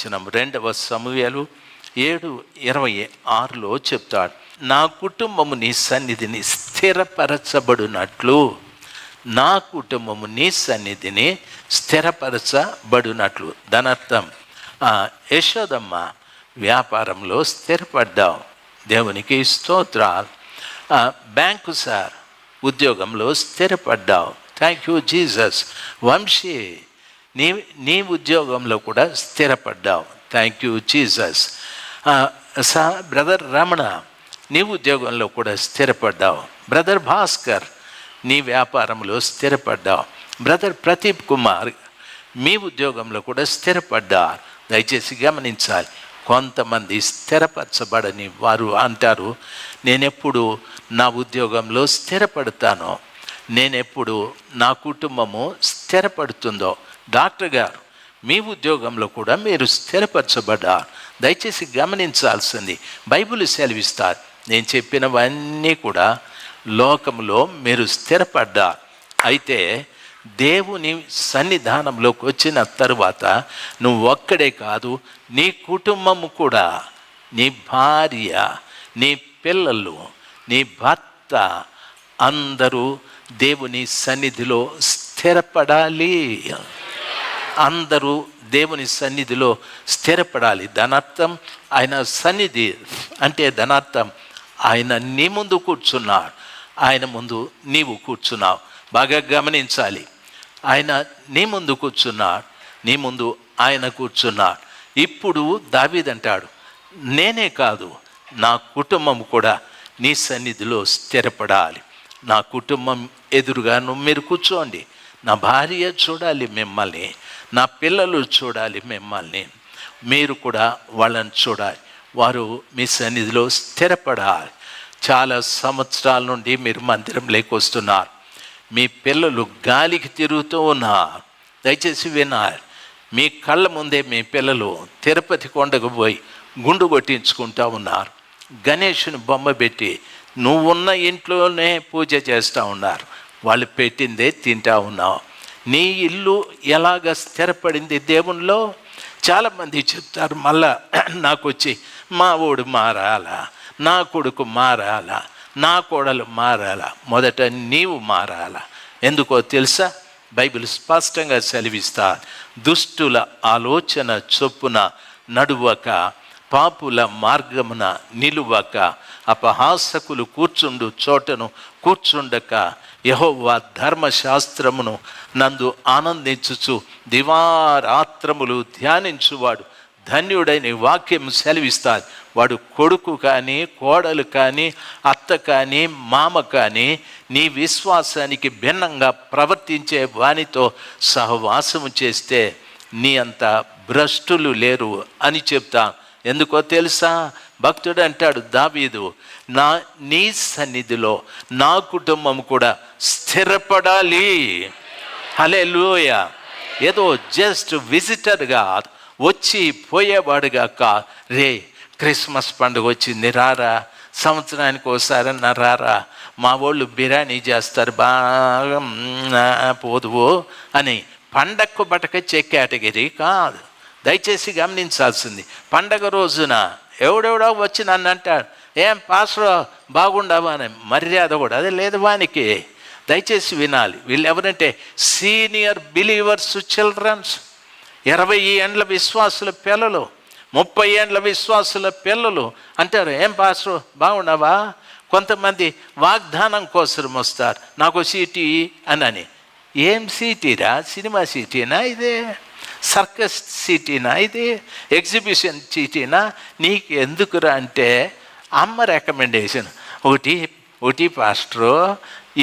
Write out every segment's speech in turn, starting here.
2వ సమూయేలు 7:26 చెప్తాడు, నా కుటుంబము నీ సన్నిధిని స్థిరపరచబడినట్లు, నా కుటుంబము నీ సన్నిధిని స్థిరపరచబడినట్లు. దాని అర్థం యశోదమ్మ వ్యాపారంలో స్థిరపడ్డావు, దేవునికి స్తోత్రాలు. బ్యాంకు సార్ ఉద్యోగంలో స్థిరపడ్డావు, థ్యాంక్ యూ జీసస్. వంశీ నీ ఉద్యోగంలో కూడా స్థిరపడ్డావు, thank you Jesus. Brother Ramana నీ ఉద్యోగంలో కూడా స్థిరపడ్డావు. బ్రదర్ భాస్కర్ నీ వ్యాపారంలో స్థిరపడ్డావు. బ్రదర్ ప్రదీప్ కుమార్ మీ ఉద్యోగంలో కూడా స్థిరపడ్డారు. దయచేసి గమనించాలి, కొంతమంది స్థిరపరచబడని వారు అంటారు, నేనెప్పుడు నా ఉద్యోగంలో స్థిరపడతానో, నేనెప్పుడు నా కుటుంబము స్థిరపడుతుందో. డాక్టర్ గారు మీ ఉద్యోగంలో కూడా మీరు స్థిరపరచబడ్డారు. దయచేసి గమనించాల్సింది, బైబిల్ సెలవిస్తారు, నేను చెప్పినవన్నీ కూడా లోకంలో మీరు స్థిరపడ్డారు. అయితే దేవుని సన్నిధానంలోకి వచ్చిన తరువాత నువ్వు ఒక్కడే కాదు, నీ కుటుంబము కూడా, నీ భార్య, నీ పిల్లలు, నీ భర్త అందరూ దేవుని సన్నిధిలో స్థిరపడాలి. అందరూ దేవుని సన్నిధిలో స్థిరపడాలి. దానర్థం ఆయన సన్నిధి అంటే దానర్థం ఆయన నీ ముందు కూర్చున్నాడు, ఆయన ముందు నీవు కూర్చున్నావు. బాగా గమనించాలి, ఆయన నీ ముందు కూర్చున్నాడు, నీ ముందు ఆయన కూర్చున్నాడు. ఇప్పుడు దావీదంటాడు, నేనే కాదు నా కుటుంబం కూడా నీ సన్నిధిలో స్థిరపడాలి. నా కుటుంబం ఎదురుగాను మీరు కూర్చోండి, నా భార్య చూడాలి మిమ్మల్ని, నా పిల్లలు చూడాలి మిమ్మల్ని, మీరు కూడా వాళ్ళని చూడాలి, వారు మీ సన్నిధిలో స్థిరపడాలి. చాలా సంవత్సరాల నుండి మీరు మందిరంలోకి వస్తున్నారు, మీ పిల్లలు గాలికి తిరుగుతూ ఉన్నారు. దయచేసి వినాలి, మీ కళ్ళ ముందే మీ పిల్లలు తిరుపతి కొండకు పోయి గుండు కొట్టించుకుంటూ ఉన్నారు, గణేషుని బొమ్మ పెట్టి నువ్వున్న ఇంట్లోనే పూజ చేస్తూ ఉన్నారు, వాళ్ళు పెట్టిందే తింటూ ఉన్నావు. నీ ఇల్లు ఎలాగ స్థిరపడింది దేవునిలో? చాలామంది చెప్తారు, మళ్ళా నాకు వచ్చి మా ఊడు మారాలా, నా కొడుకు మారాలా, నా కోడలు మారాలా. మొదట నీవు మారాలా. ఎందుకో తెలుసా? బైబిల్ స్పష్టంగా సెలవిస్తా, దుష్టుల ఆలోచన చొప్పున నడువక, పాపుల మార్గమున నిలువక, అపహాసకులు కూర్చుండు చోటను కూర్చుండక, యెహోవా ధర్మశాస్త్రమును నందు ఆనందించుచు దివారాత్రములు ధ్యానించువాడు ధన్యుడైన వాక్యం సెలవిస్తాడు. వాడు కొడుకు కానీ, కోడలు కానీ, అత్త కానీ, మామ కానీ నీ విశ్వాసానికి భిన్నంగా ప్రవర్తించే వానితో సహవాసము చేస్తే నీ అంత భ్రష్టులు లేరు అని చెప్తా. ఎందుకో తెలుసా? భక్తుడు అంటాడు దావీదు, నీ సన్నిధిలో నా కుటుంబం కూడా స్థిరపడాలి. హల్లెలూయా. ఏదో జస్ట్ విజిటర్గా వచ్చి పోయేవాడుగా రే క్రిస్మస్ పండుగ వచ్చింది రారా, సంవత్సరానికి ఒకసారి రారా, మా వాళ్ళు బిర్యానీ చేస్తారు బాగా పోదువు అని పండగకు బటకొచ్చే కేటగిరీ కాదు. దయచేసి గమనించాల్సింది, పండగ రోజున ఎవడెవడో వచ్చి నన్ను అంటాడు, ఏం పాస్టర్ బాగుండవా అని మర్యాద కూడా అదే లేదు వానికి. దయచేసి వినాలి, వీళ్ళు ఎవరంటే సీనియర్ బిలీవర్స్ చిల్డ్రన్స్, 20 ఏండ్ల విశ్వాసుల పిల్లలు, 30 ఏండ్ల విశ్వాసుల పిల్లలు అంటారు, ఏం పాస్టర్ బాగున్నావా. కొంతమంది వాగ్దానం కోసం వస్తారు, నాకు సీటీ అని. ఏం సీటీరా? సినిమా సీటీనా ఇది? సర్కస్ సీటీనా ఇది? ఎగ్జిబిషన్ సీటీనా? నీకు ఎందుకురా అంటే అమ్మ రికమెండేషన్. ఒకటి పాస్టరు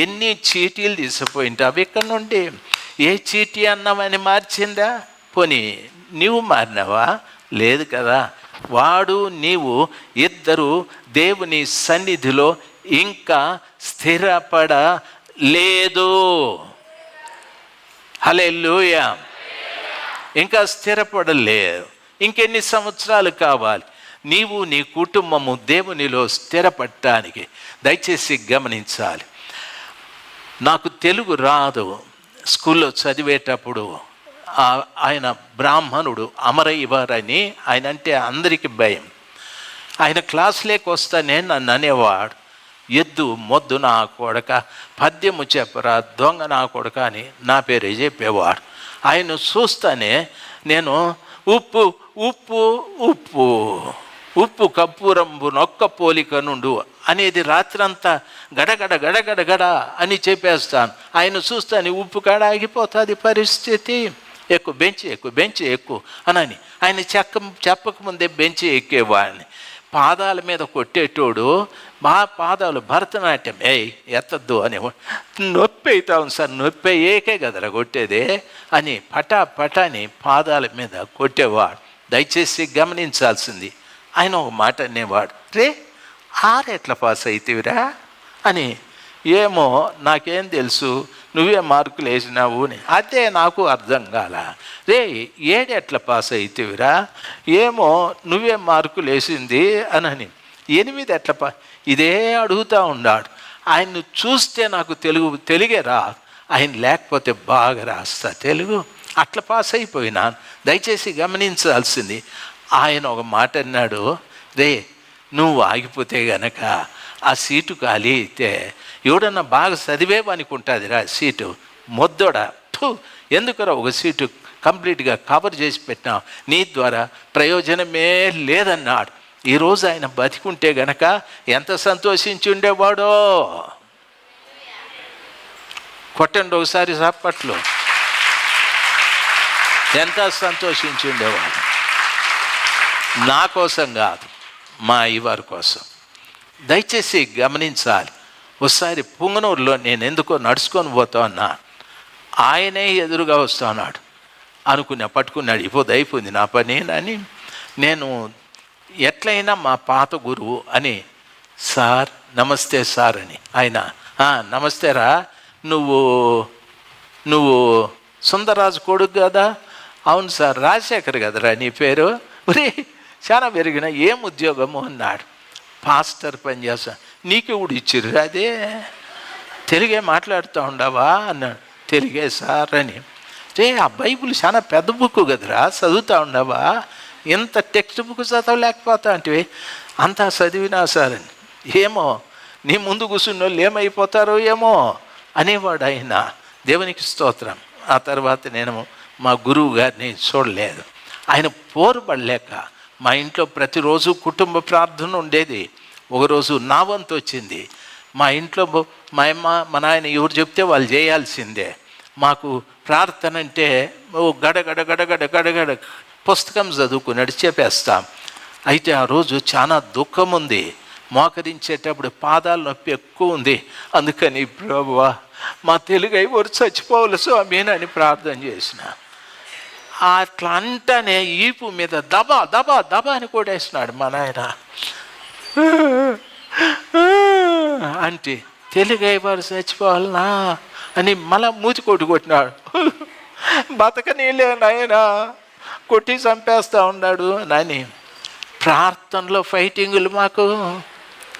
ఎన్ని చీటీలు తీసుకుపోయింటావు ఇక్కడ నుండి, ఏ చీటీ అన్నామని మార్చిందా? పోనీ నీవు మారినావా? లేదు కదా. వాడు నీవు ఇద్దరు దేవుని సన్నిధిలో ఇంకా స్థిరపడలేదు. హల్లెలూయా. ఇంకా స్థిరపడలేదు. ఇంకెన్ని సంవత్సరాలు కావాలి నీవు నీ కుటుంబము దేవునిలో స్థిరపడటానికి? దయచేసి గమనించాలి. నాకు తెలుగు రాదు, స్కూల్లో చదివేటప్పుడు ఆయన బ్రాహ్మణుడు అమరయ్యవారని, ఆయన అంటే అందరికీ భయం. ఆయన క్లాసులోకి వస్తానే నన్ను అనేవాడు, ఎద్దు మొద్దు నా కొడక, పద్యము చెప్పరా దొంగ నా కొడక అని నా పేరే చెప్పేవాడు. ఆయన చూస్తానే నేను ఉప్పు ఉప్పు ఉప్పు ఉప్పు కప్పూరంబు నొక్క పోలిక నుండు అనేది రాత్రంతా గడగడ గడగడ గడ అని చెప్పేస్తాను. ఆయన చూస్తాను ఉప్పు కాడ ఆగిపోతుంది పరిస్థితి. ఎక్కువ బెంచి ఎక్కువ అనని ఆయన చెప్పకముందే బెంచి ఎక్కేవాడిని. పాదాల మీద కొట్టేటోడు మా పాదాలు భరతనాట్యం ఎత్తద్దు అనేవాడు. నొప్పి అవుతాం సార్, నొప్పి ఏకే కదరా కొట్టేదే అని పటాని పాదాల మీద కొట్టేవాడు. దయచేసి గమనించాల్సింది, ఆయన ఒక మాట అనేవాడు, రే ఎట్లా పాస్ అవుతావురా అని. ఏమో నాకేం తెలుసు, నువ్వే మార్కులు వేసినావు అని. అదే నాకు అర్థం కాల. రే ఎట్లా పాస్ అవుతావురా, ఏమో నువ్వే మార్కులు వేసింది అని. 8 ఎట్లా ఇదే అడుగుతూ ఉన్నాడు. ఆయన్ను చూస్తే నాకు తెలుగే రా, ఆయన లేకపోతే బాగా రాస్తా తెలుగు. అట్లా పాస్ అయిపోయినాను. దయచేసి గమనించాల్సింది, ఆయన ఒక మాట అన్నాడు, రే నువ్వు ఆగిపోతే గనక ఆ సీటు ఖాళీ అయితే ఎవడన్నా బాగా చదివేవనుకుంటుందిరా సీటు, మొద్దోడా ఎందుకురా ఒక సీటు కంప్లీట్గా కవర్ చేసి పెట్టినావు, నీ ద్వారా ప్రయోజనమే లేదన్నాడు. ఈరోజు ఆయన బతికుంటే గనక ఎంత సంతోషించి ఉండేవాడో. కొట్టండి ఒకసారి చప్పట్లు. ఎంత సంతోషించి ఉండేవాడు. నా కోసం కాదు, మా అయ్యవారి కోసం. దయచేసి గమనించాలి. ఒకసారి పుంగనూరులో నేను ఎందుకో నడుచుకొని పోతా ఉన్నా, ఆయనే ఎదురుగా వస్తా ఉన్నాడు. పట్టుకున్నాడు, అయిపోయింది నా పని అని. నేను ఎట్లయినా మా పాత గురువు అని, సార్ నమస్తే సార్ అని. ఆయన నమస్తేరా, నువ్వు సుందరరాజు కొడుకు కదా? అవును సార్. రాజశేఖర్ కదరా నీ పేరు? ఒరే చాలా పెరిగిన, ఏం ఉద్యోగము అన్నాడు. పాస్టర్ పని చేస్తా. నీకు కూడా ఇచ్చిర్రు అదే, తెలుగే మాట్లాడుతూ ఉండవా అన్నాడు. తెలుగే సార్ అని. ఆ బైబుల్ చాలా పెద్ద బుక్ కదరా, చదువుతూ ఉండవా? ఇంత టెక్స్ట్ బుక్ చదవలేకపోతా అంటే అంతా చదివినా సార్ అని. ఏమో నీ ముందు కూర్చున్న వాళ్ళు ఏమైపోతారో ఏమో అనేవాడు ఆయన. దేవునికి స్తోత్రం. ఆ తర్వాత నేను మా గురువు గారిని చూడలేదు. ఆయన పోరుపడలేక మా ఇంట్లో ప్రతిరోజు కుటుంబ ప్రార్థన ఉండేది. ఒకరోజు నా వంతు వచ్చింది. మా ఇంట్లో మా అమ్మ మా నాయన ఎవరు చెప్తే వాళ్ళు చేయాల్సిందే. మాకు ప్రార్థన అంటే గడగడ గడగడ గడగడ పుస్తకం చదువుకున్నాడు చెప్పేస్తాం. అయితే ఆ రోజు చాలా దుఃఖం ఉంది. మోకరించేటప్పుడు పాదాల నొప్పి ఎక్కువ ఉంది. అందుకని ప్రభువా మా తెలుగు ఎవరు చచ్చిపోవాలి స్వామి అని ప్రార్థన చేసిన. అట్లా అంటానే ఈపు మీద దబా దబా దబా అని కొట్టేసినాడు మా నాయన. అంటే తెలుగు ఎవరు చచ్చిపోవాలనా అని మళ్ళా మూతి కొట్టినాడు. బతకనీలే నాయన, కొట్టి చంపేస్తూ ఉన్నాడు నాని. ప్రార్థనలో ఫైటింగులు మాకు.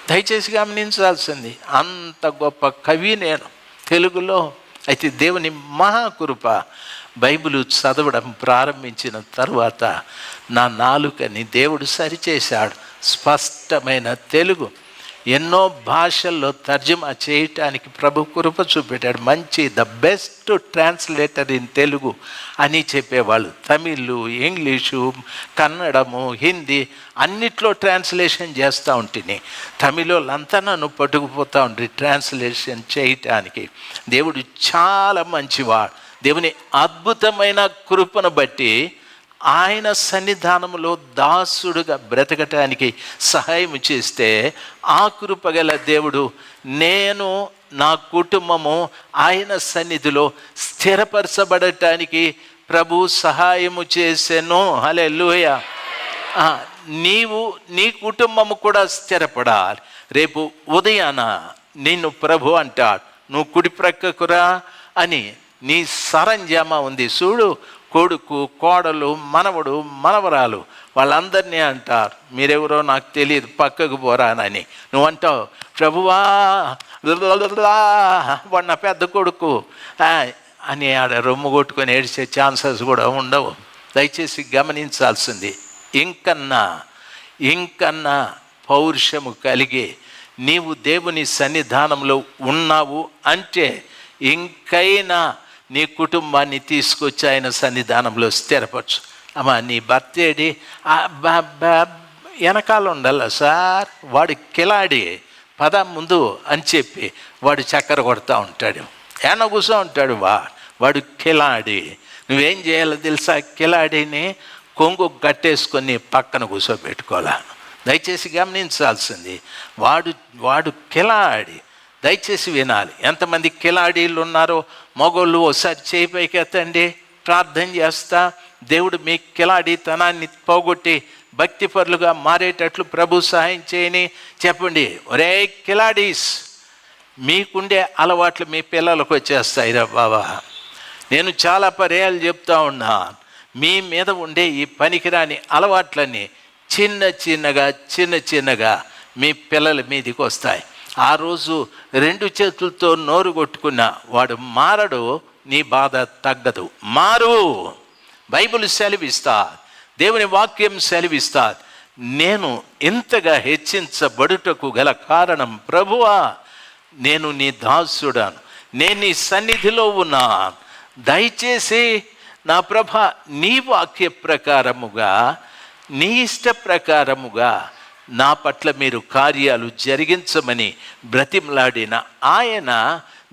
దయచేసి గమనించాల్సింది, అంత గొప్ప కవి నేను తెలుగులో. అయితే దేవుని మహాకృప, బైబిల్ చదవడం ప్రారంభించిన తర్వాత నా నాలుకని దేవుడు సరిచేశాడు. స్పష్టమైన తెలుగు, ఎన్నో భాషల్లో తర్జుమా చేయటానికి ప్రభు కృప చూపెట్టాడు. మంచి the best translator in Telugu అని చెప్పేవాళ్ళు. తమిళ్, ఇంగ్లీషు, కన్నడము, హిందీ అన్నిట్లో ట్రాన్స్లేషన్ చేస్తూ ఉంటుంది. తమిళ వాళ్ళంతా నన్ను పట్టుకుపోతూ ఉంటుంది ట్రాన్స్లేషన్ చేయటానికి. దేవుడు చాలా మంచివాడు. దేవుని అద్భుతమైన కృపను బట్టి ఆయన సన్నిధానంలో దాసుడుగా బ్రతకటానికి సహాయం చేస్తే, ఆ కృపగల దేవుడు నేను నా కుటుంబము ఆయన సన్నిధిలో స్థిరపరచబడటానికి ప్రభు సహాయము చేసెను. హల్లెలూయా. నీవు నీ కుటుంబము కూడా స్థిరపడాలి. రేపు ఉదయాన నిన్ను ప్రభు అంటాడు, నువ్వు కుడి ప్రక్కకురా అని. నీ సరంజామా ఉంది చూడు, కొడుకు, కోడలు, మనవడు, మనవరాలు వాళ్ళందరినీ అంటారు, మీరెవరో నాకు తెలియదు పక్కకు పోరానని. నువ్వంటావు ప్రభువా వాడు నా పెద్ద కొడుకు అని ఆడ రొమ్ము కొట్టుకొని ఏడ్చే ఛాన్సెస్ కూడా ఉండవు. దయచేసి గమనించాల్సింది, ఇంకన్నా పౌరుషము కలిగి నీవు దేవుని సన్నిధానంలో ఉన్నావు అంటే ఇంకైనా నీ కుటుంబాన్ని తీసుకొచ్చి ఆయన సన్నిధానంలో స్థిరపరచు. అమ్మా నీ బర్త్డే వెనకాల ఉండాల సార్, వాడు కిలాడి పద ముందు అని చెప్పి వాడు చక్కెర కొడతా ఉంటాడు, ఏమన్నా కూర్చో ఉంటాడు. వాడు కిలాడి. నువ్వేం చేయాలో తెలుసా? కిలాడిని కొంగు కట్టేసుకొని పక్కన కూర్చోబెట్టుకోవాలా. దయచేసి గమనించాల్సింది, వాడు కిలాడి. దయచేసి వినాలి. ఎంతమంది కిలాడీలు ఉన్నారో మగోళ్ళు ఒకసారి చేయి పైకి ఎత్తండి, ప్రార్థన చేస్తా. దేవుడు మీ కిలాడితనాన్ని పోగొట్టి భక్తిపరులుగా మారేటట్లు ప్రభు సహాయం చేయని చెప్పండి. ఒరే కిలాడీస్, మీకుండే అలవాట్లు మీ పిల్లలకు వచ్చేస్తాయి రా బాబా. నేను చాలా పర్యాలు చెప్తా ఉన్నా, మీ మీద ఉండే ఈ పనికిరాని అలవాట్లన్నీ చిన్న చిన్నగా మీ పిల్లల మీదకి వస్తాయి. ఆ రోజు 2 చేతులతో నోరు కొట్టుకున్న వాడు మారడు, నీ బాధ తగ్గదు. మారు. బైబిల్ సెలవిస్తా, దేవుని వాక్యం సెలవిస్తా. నేను ఇంతగా హెచ్చించబడుటకు గల కారణం, ప్రభువా నేను నీ దాసుడాను, నేను నీ సన్నిధిలో ఉన్నా. దయచేసి నా ప్రభ నీ వాక్య ప్రకారముగా, నీ ఇష్ట ప్రకారముగా నా పట్ల మీరు కార్యాలు జరిగించమని బ్రతిమలాడిన ఆయన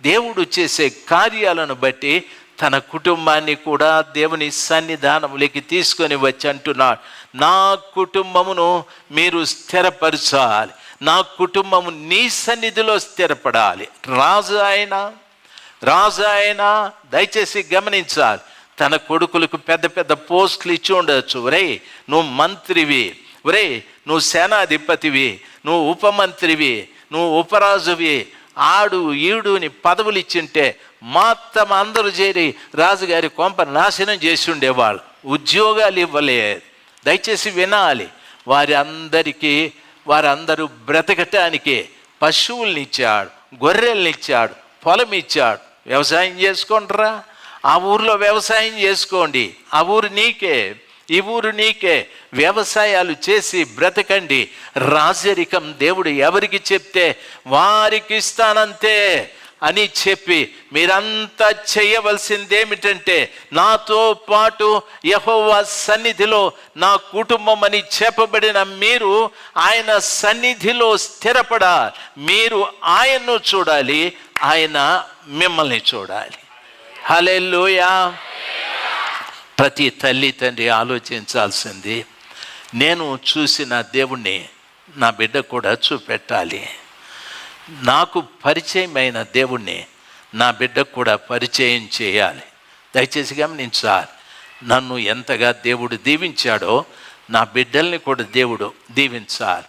దేవుడు చేసే కార్యాలను బట్టి తన కుటుంబాన్ని కూడా దేవుని సన్నిధానములకి తీసుకొని వచ్చి అంటున్నాడు, నా కుటుంబమును మీరు స్థిరపరచాలి, నా కుటుంబము నీ సన్నిధిలో స్థిరపడాలి. రాజు అయినా దయచేసి గమనించాలి, తన కొడుకులకు పెద్ద పెద్ద పోస్టులు ఇచ్చి ఉండొచ్చు. ఒరే నువ్వు మంత్రివి, ఒరే నువ్వు సేనాధిపతివి, నువ్వు ఉపమంత్రివి, నువ్వు ఉపరాజువి, ఆడు ఈడుని పదవులు ఇచ్చింటే మొత్తం అందరూ చేరి రాజుగారి కొంప నాశనం చేసి ఉండేవాళ్ళు, ఉద్యోగాలు ఇవ్వలేదు. దయచేసి వినాలి, వారందరూ బ్రతకటానికి పశువుల్ని ఇచ్చాడు, గొర్రెల్ని ఇచ్చాడు, పొలం ఇచ్చాడు. వ్యవసాయం చేసుకుంటారా? ఆ ఊరిలో వ్యవసాయం చేసుకోండి, ఆ ఊరు నీకే, ఈ ఊరు నీకే. వ్యవసాయాలు చేసి బ్రతకండి. రాజరికం దేవుడు ఎవరికి చెప్తే వారికి ఇస్తానంతే అని చెప్పి మీరంతా చేయవలసిందేమిటంటే, నాతో పాటు యెహోవా సన్నిధిలో నా కుటుంబం అని చెప్పబడిన మీరు ఆయన సన్నిధిలో స్థిరపడాలి. మీరు ఆయన్ను చూడాలి, ఆయన మిమ్మల్ని చూడాలి. హల్లెలూయా. ప్రతి తల్లి తండ్రి ఆలోచించాల్సింది, నేను చూసిన దేవుణ్ణి నా బిడ్డ కూడా చూపెట్టాలి. నాకు పరిచయమైన దేవుణ్ణి నా బిడ్డకు కూడా పరిచయం చేయాలి. దయచేసి గమనించాలి, నన్ను ఎంతగా దేవుడు దీవించాడో నా బిడ్డల్ని కూడా దేవుడు దీవించాలి.